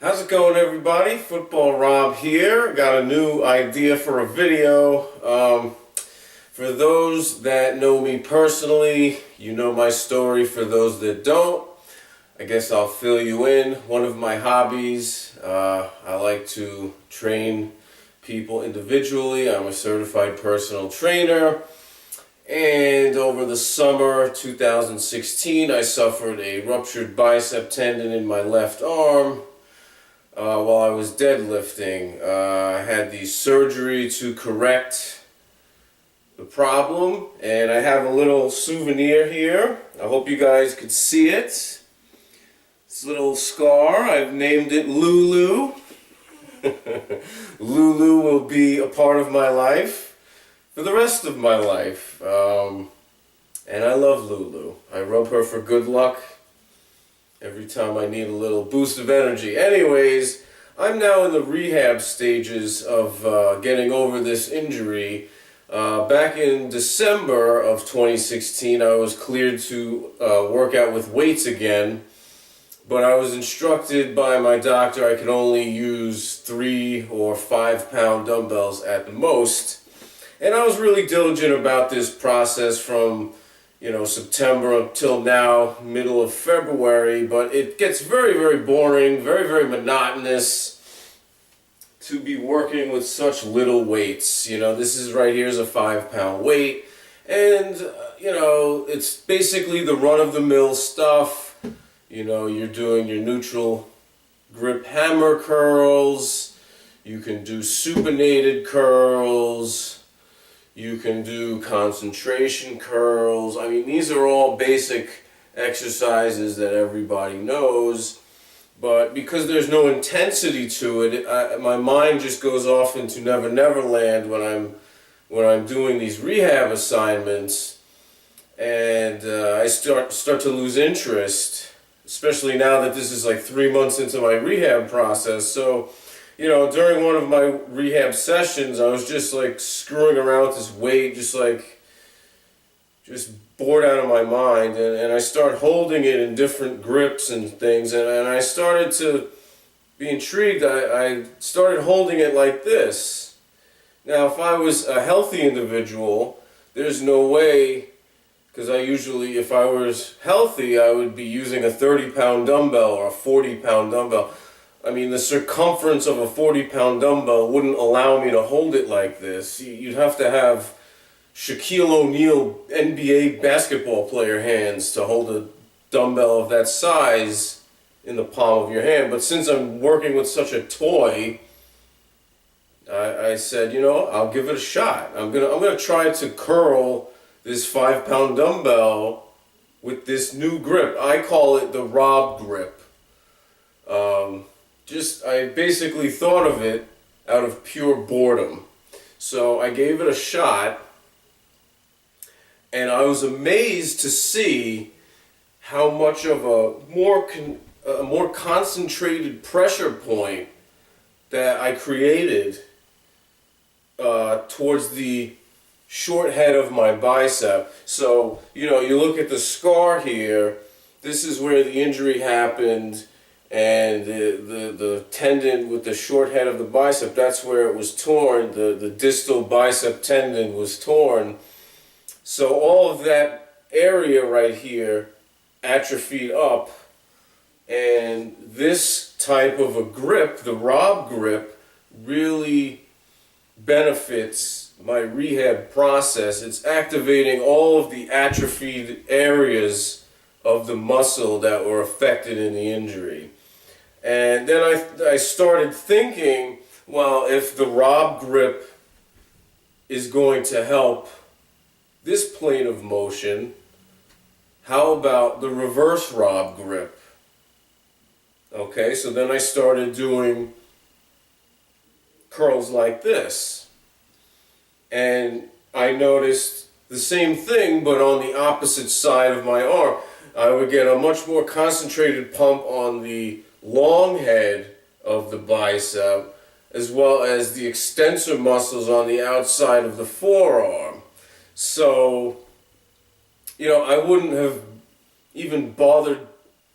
How's it going, everybody? Football Rob here. Got a new idea for a video. For those that know me personally, you know my story. For those that don't, I guess I'll fill you in. One of my hobbies, I like to train people individually. I'm a certified personal trainer. And over the summer 2016, I suffered a ruptured bicep tendon in my left arm. While I was deadlifting. I had the surgery to correct the problem, and I have a little souvenir here. I hope you guys could see it. This little scar, I've named it Lulu. Lulu will be a part of my life for the rest of my life. And I love Lulu. I rub her for good luck every time I need a little boost of energy. Anyways, I'm now in the rehab stages of getting over this injury. Back in December of 2016, I was cleared to work out with weights again, but I was instructed by my doctor I could only use 3 or 5 pound dumbbells at the most. And I was really diligent about this process from September until now, middle of February, but it gets very, very boring, very, very monotonous to be working with such little weights. This is right here is a 5 pound weight, and, it's basically the run-of-the-mill stuff. You're doing your neutral grip hammer curls, you can do supinated curls, you can do concentration curls. I mean, these are all basic exercises that everybody knows, but because there's no intensity to it, my mind just goes off into Never Never Land when I'm doing these rehab assignments, and I start to lose interest, especially now that this is like 3 months into my rehab process. So during one of my rehab sessions, I was just like screwing around with this weight, just bored out of my mind, and I started holding it in different grips and things, and I started to be intrigued. I started holding it like this. Now, if I was a healthy individual, there's no way, because if I was healthy, I would be using a 30 pound dumbbell or a 40 pound dumbbell. I mean, the circumference of a 40 pound dumbbell wouldn't allow me to hold it like this. You'd have to have Shaquille O'Neal NBA basketball player hands to hold a dumbbell of that size in the palm of your hand. But since I'm working with such a toy, I said, I'll give it a shot. I'm gonna try to curl this 5 pound dumbbell with this new grip. I call it the Rob grip. I basically thought of it out of pure boredom. So I gave it a shot, and I was amazed to see how much of a more concentrated pressure point that I created towards the short head of my bicep. So, you look at the scar here, this is where the injury happened. And the tendon with the short head of the bicep, that's where it was torn. The distal bicep tendon was torn. So all of that area right here atrophied up. And this type of a grip, the Rob grip, really benefits my rehab process. It's activating all of the atrophied areas of the muscle that were affected in the injury. And then I started thinking, well, if the Rob grip is going to help this plane of motion, how about the reverse Rob grip? Okay, so then I started doing curls like this. And I noticed the same thing, but on the opposite side of my arm. I would get a much more concentrated pump on the long head of the bicep, as well as the extensor muscles on the outside of the forearm. So, I wouldn't have even bothered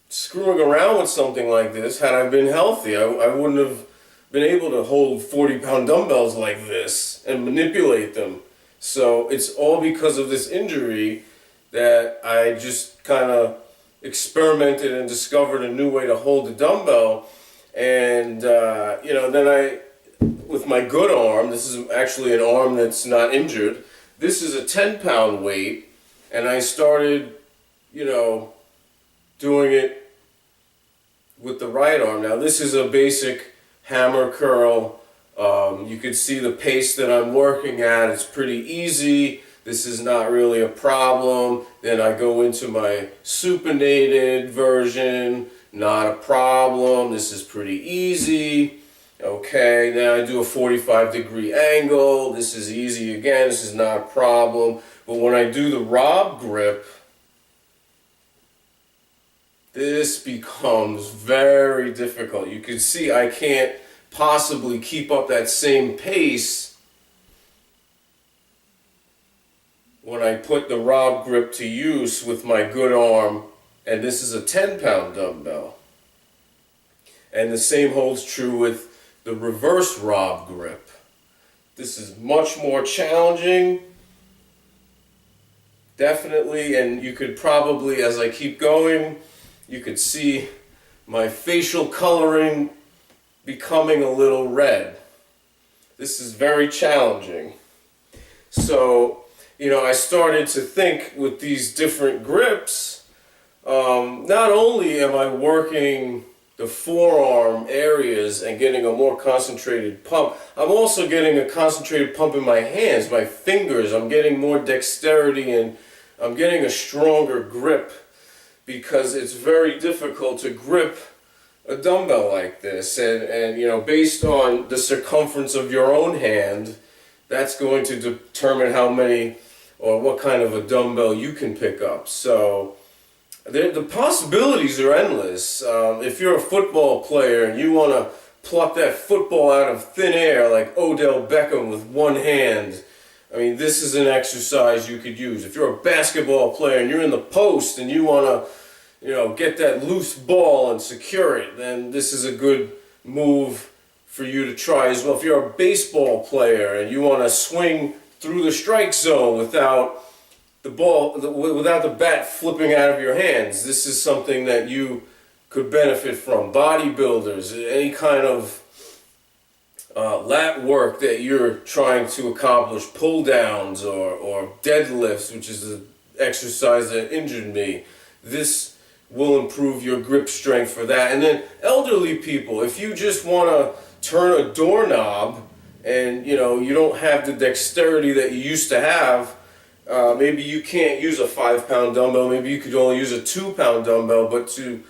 screwing around with something like this, had I been healthy, I wouldn't have been able to hold 40-pound dumbbells like this and manipulate them. So it's all because of this injury that I just kind of experimented and discovered a new way to hold the dumbbell. And, then with my good arm, this is actually an arm that's not injured, this is a 10-pound weight, and I started, doing it with the right arm. Now this is a basic hammer curl. You can see the pace that I'm working at. It's pretty easy. This is not really a problem. Then I go into my supinated version. Not a problem. This is pretty easy. Okay, now I do a 45-degree angle. This is easy again. This is not a problem. But when I do the Rob grip, this becomes very difficult. You can see I can't possibly keep up that same pace when I put the Rob grip to use with my good arm, and this is a 10-pound dumbbell. And the same holds true with the reverse Rob grip. This is much more challenging, definitely, and you could probably, as I keep going, you could see my facial coloring becoming a little red. This is very challenging. So, I started to think with these different grips, not only am I working the forearm areas and getting a more concentrated pump, I'm also getting a concentrated pump in my hands, my fingers. I'm getting more dexterity and I'm getting a stronger grip, because it's very difficult to grip a dumbbell like this. And based on the circumference of your own hand, that's going to determine how many or what kind of a dumbbell you can pick up. So the possibilities are endless. If you're a football player and you want to pluck that football out of thin air like Odell Beckham with one hand, this is an exercise you could use. If you're a basketball player and you're in the post and you want to, get that loose ball and secure it, then this is a good move for you to try as well. If you're a baseball player and you want to swing through the strike zone without without the bat flipping out of your hands, this is something that you could benefit from. Bodybuilders, any kind of lat work that you're trying to accomplish, pull downs or deadlifts, which is the exercise that injured me, this will improve your grip strength for that. And then elderly people, if you just want to turn a doorknob and you don't have the dexterity that you used to have, maybe you can't use a 5-pound dumbbell, maybe you could only use a 2-pound dumbbell, but to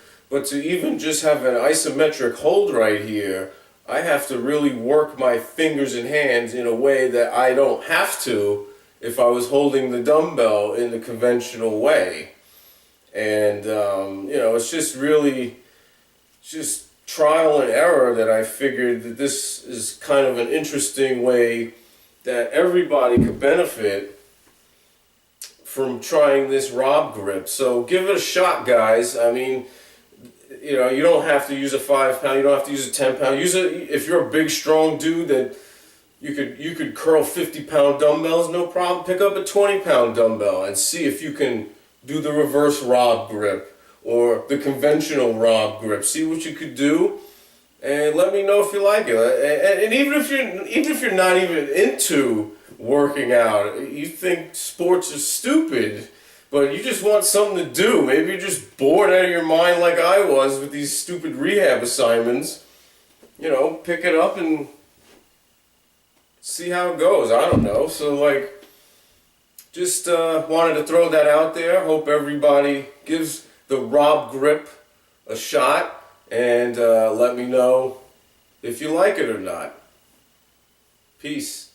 even just have an isometric hold right here, I have to really work my fingers and hands in a way that I don't have to if I was holding the dumbbell in the conventional way. And it's just trial and error that I figured that this is kind of an interesting way that everybody could benefit from trying this Rob grip. So give it a shot, guys. You don't have to use a 5-pound, you don't have to use a 10-pound. If you're a big, strong dude that you could curl 50-pound dumbbells, no problem. Pick up a 20-pound dumbbell and see if you can do the reverse Rob grip or the conventional Rob grip. See what you could do, and let me know if you like it. And even if you're not even into working out, you think sports are stupid, but you just want something to do. Maybe you're just bored out of your mind like I was with these stupid rehab assignments. Pick it up and see how it goes. I don't know. So just wanted to throw that out there. Hope everybody gives the Rob grip a shot, and let me know if you like it or not. Peace.